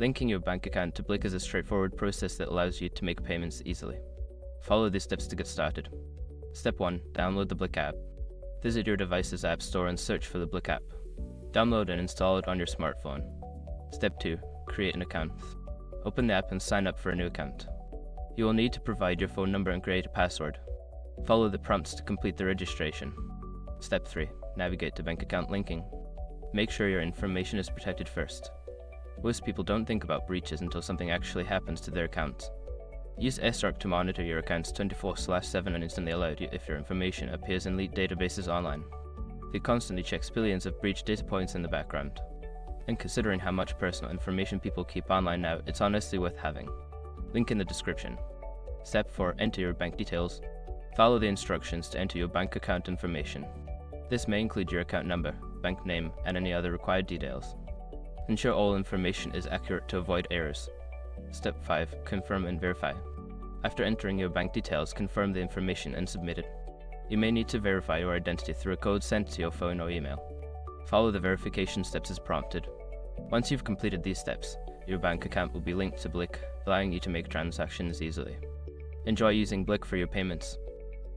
Linking your bank account to Blik is a straightforward process that allows you to make payments easily. Follow these steps to get started. Step 1. Download the Blik app. Visit your device's app store and search for the Blik app. Download and install it on your smartphone. Step 2. Create an account. Open the app and sign up for a new account. You will need to provide your phone number and create a password. Follow the prompts to complete the registration. Step 3. Navigate to bank account linking. Make sure your information is protected first. Most people don't think about breaches until something actually happens to their account. Use SRC to monitor your accounts 24/7 and instantly alert you if your information appears in leaked databases online. It constantly checks billions of breached data points in the background. And considering how much personal information people keep online now, it's honestly worth having. Link in the description. Step 4. Enter your bank details. Follow the instructions to enter your bank account information. This may include your account number, bank name, and any other required details. Ensure all information is accurate to avoid errors. Step 5. Confirm and verify. After entering your bank details, confirm the information and submit it. You may need to verify your identity through a code sent to your phone or email. Follow the verification steps as prompted. Once you've completed these steps, your bank account will be linked to Blik, allowing you to make transactions easily. Enjoy using Blik for your payments.